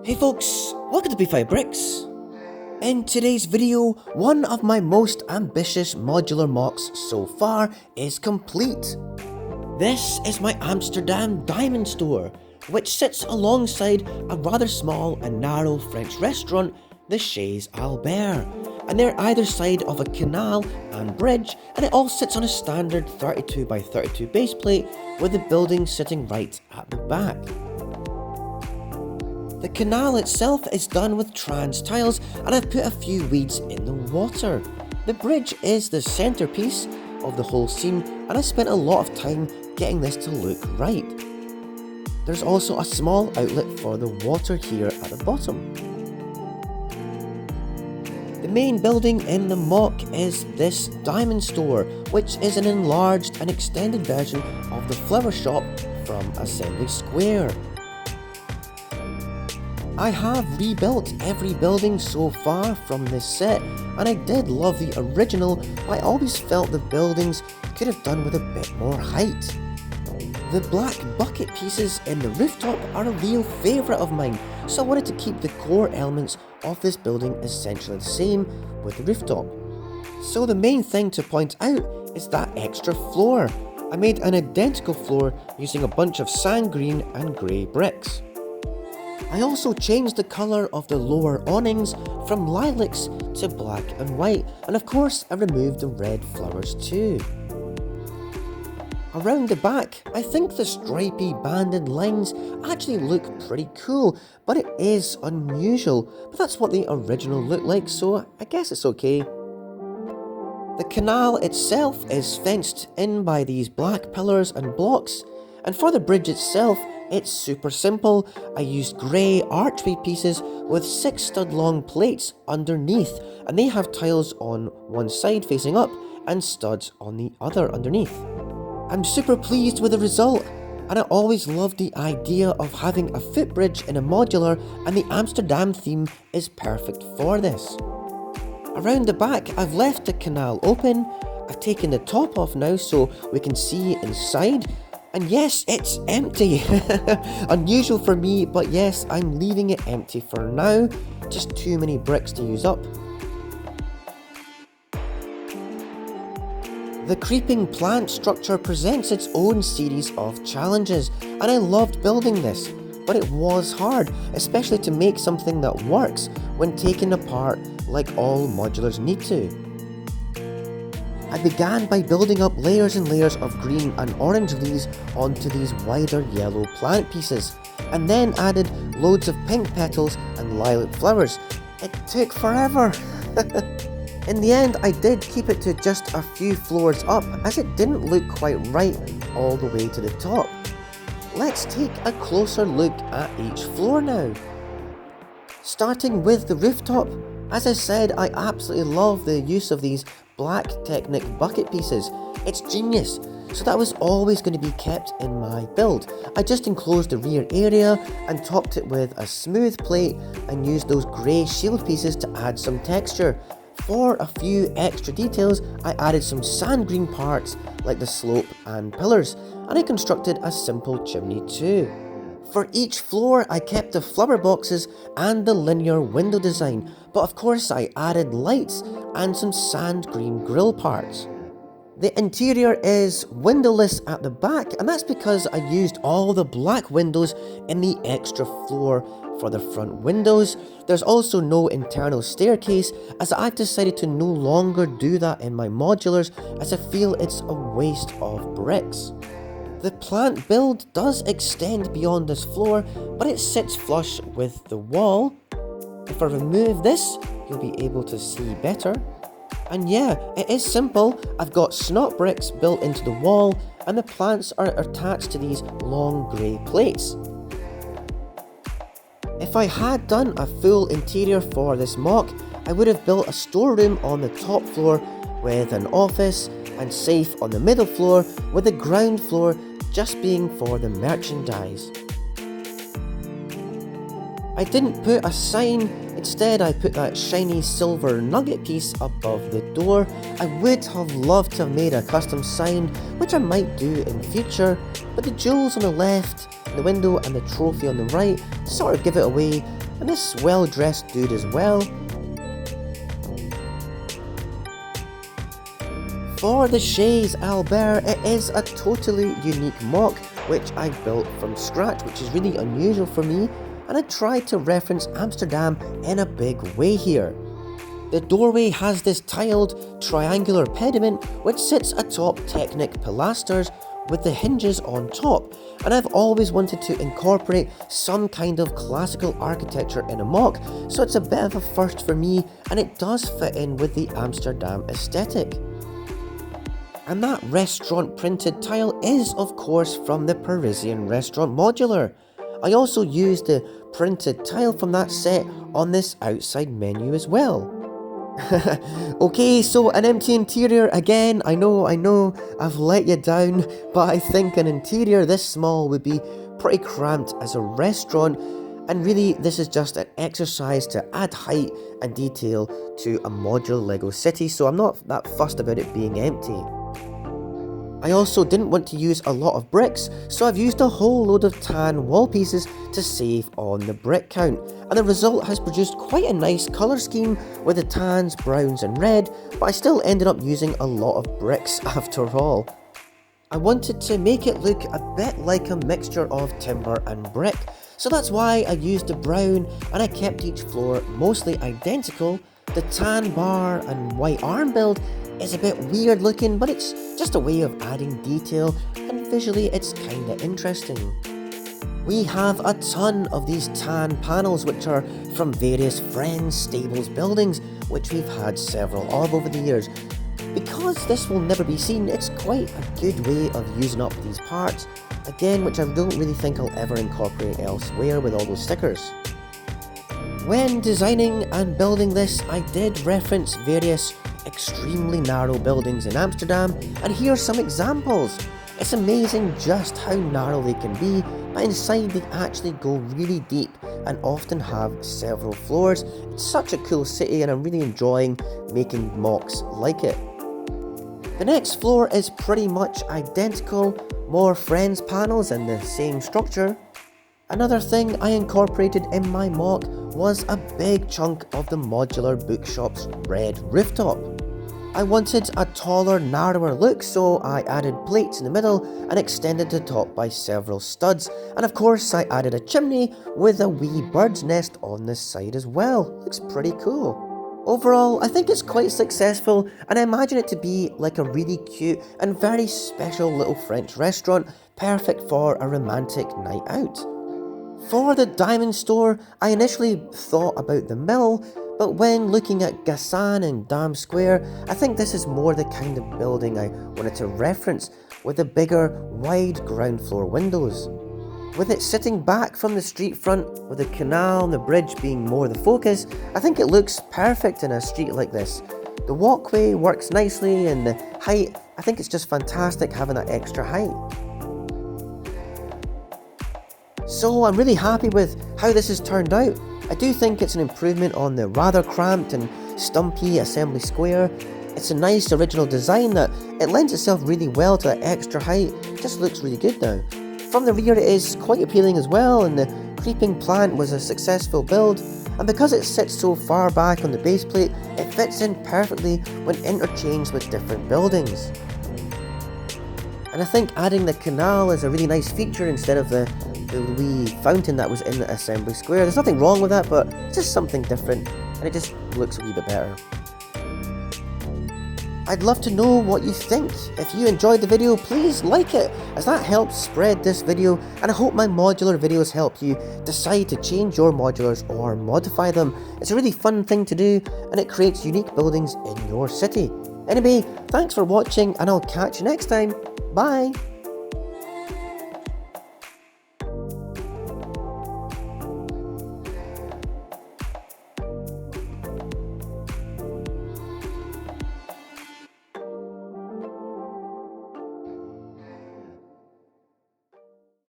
Hey folks, welcome to bflybricks. In today's video, one of my most ambitious modular MOCs so far is complete. This is my Amsterdam diamond store, which sits alongside a rather small and narrow French restaurant, the Chez Albert, and they're either side of a canal and bridge, and it all sits on a standard 32 by 32 base plate with the building sitting right at the back. The canal itself is done with trans tiles, and I've put a few weeds in the water. The bridge is the centerpiece of the whole scene, and I spent a lot of time getting this to look right. There's also a small outlet for the water here at the bottom. The main building in the MOC is this diamond store, which is an enlarged and extended version of the flower shop from Assembly Square. I have rebuilt every building so far from this set, and I did love the original, but I always felt the buildings could have done with a bit more height. The black bucket pieces in the rooftop are a real favourite of mine, so I wanted to keep the core elements of this building essentially the same with the rooftop. So the main thing to point out is that extra floor. I made an identical floor using a bunch of sand green and grey bricks. I also changed the colour of the lower awnings from lilacs to black and white, and of course I removed the red flowers too. Around the back, I think the stripy banded lines actually look pretty cool, but it is unusual, but that's what the original looked like, so I guess it's okay. The canal itself is fenced in by these black pillars and blocks, and for the bridge itself, it's super simple. I used grey archway pieces with 6 stud long plates underneath, and they have tiles on one side facing up and studs on the other underneath. I'm super pleased with the result, and I always loved the idea of having a footbridge in a modular, and the Amsterdam theme is perfect for this. Around the back, I've left the canal open. I've taken the top off now so we can see inside. And yes, it's empty. Unusual for me, but yes, I'm leaving it empty for now. Just too many bricks to use up. The creeping plant structure presents its own series of challenges, and I loved building this, but it was hard, especially to make something that works when taken apart like all modulars need to. I began by building up layers and layers of green and orange leaves onto these wider yellow plant pieces, and then added loads of pink petals and lilac flowers. It took forever. In the end, I did keep it to just a few floors up, as it didn't look quite right all the way to the top. Let's take a closer look at each floor now. Starting with the rooftop, as I said, I absolutely love the use of these black Technic bucket pieces. It's genius, so that was always going to be kept in my build. I just enclosed the rear area and topped it with a smooth plate and used those grey shield pieces to add some texture. For a few extra details, I added some sand green parts like the slope and pillars, and I constructed a simple chimney too. For each floor, I kept the flower boxes and the linear window design, but of course I added lights and some sand green grille parts. The interior is windowless at the back, and that's because I used all the black windows in the extra floor for the front windows. There's also no internal staircase, as I've decided to no longer do that in my modulars, as I feel it's a waste of bricks. The plant build does extend beyond this floor, but it sits flush with the wall. If I remove this, you'll be able to see better. And yeah, it is simple. I've got snot bricks built into the wall, and the plants are attached to these long grey plates. If I had done a full interior for this MOC, I would have built a storeroom on the top floor with an office and safe on the middle floor, with the ground floor just being for the merchandise. I didn't put a sign, instead I put that shiny silver nugget piece above the door. I would have loved to have made a custom sign, which I might do in future, but the jewels on the left, the window and the trophy on the right sort of give it away, and this well-dressed dude as well. For the Chez Albert, it is a totally unique MOC which I built from scratch, which is really unusual for me, and I tried to reference Amsterdam in a big way here. The doorway has this tiled triangular pediment which sits atop Technic pilasters with the hinges on top, and I've always wanted to incorporate some kind of classical architecture in a MOC, so it's a bit of a first for me, and it does fit in with the Amsterdam aesthetic. And that restaurant printed tile is of course from the Parisian restaurant modular. I also used the printed tile from that set on this outside menu as well. Okay, so an empty interior again. I know, I've let you down, but I think an interior this small would be pretty cramped as a restaurant, and really this is just an exercise to add height and detail to a modular Lego city, so I'm not that fussed about it being empty. I also didn't want to use a lot of bricks, so I've used a whole load of tan wall pieces to save on the brick count, and the result has produced quite a nice colour scheme with the tans, browns and red, but I still ended up using a lot of bricks after all. I wanted to make it look a bit like a mixture of timber and brick, so that's why I used the brown and I kept each floor mostly identical. The tan bar and white arm build is a bit weird looking, but it's just a way of adding detail, and visually it's kinda interesting. We have a ton of these tan panels which are from various friends' stables buildings, which we've had several of over the years. Because this will never be seen, it's quite a good way of using up these parts, again which I don't really think I'll ever incorporate elsewhere with all those stickers. When designing and building this, I did reference various extremely narrow buildings in Amsterdam, and here are some examples. It's amazing just how narrow they can be, but inside they actually go really deep and often have several floors. It's such a cool city and I'm really enjoying making MOCs like it. The next floor is pretty much identical, more friends panels and the same structure. Another thing I incorporated in my MOC was a big chunk of the modular bookshop's red rooftop. I wanted a taller, narrower look, so I added plates in the middle and extended the top by several studs, and of course I added a chimney with a wee bird's nest on this side as well. Looks pretty cool. Overall, I think it's quite successful, and I imagine it to be like a really cute and very special little French restaurant, perfect for a romantic night out. For the diamond store, I initially thought about the mill, but when looking at Gassan and Dam Square, I think this is more the kind of building I wanted to reference, with the bigger, wide ground floor windows. With it sitting back from the street front, with the canal and the bridge being more the focus, I think it looks perfect in a street like this. The walkway works nicely, and the height, I think it's just fantastic having that extra height. So I'm really happy with how this has turned out. I do think it's an improvement on the rather cramped and stumpy assembly square. It's a nice original design that it lends itself really well to that extra height. It just looks really good now. From the rear it is quite appealing as well, and the creeping plant was a successful build, and because it sits so far back on the base plate, it fits in perfectly when interchanged with different buildings. And I think adding the canal is a really nice feature instead of the wee fountain that was in the assembly square. There's nothing wrong with that, but it's just something different, and it just looks a wee bit better. I'd love to know what you think. If you enjoyed the video, please like it, as that helps spread this video, and I hope my modular videos help you decide to change your modulars or modify them. It's a really fun thing to do, and it creates unique buildings in your city. Anyway, thanks for watching, and I'll catch you next time. Bye!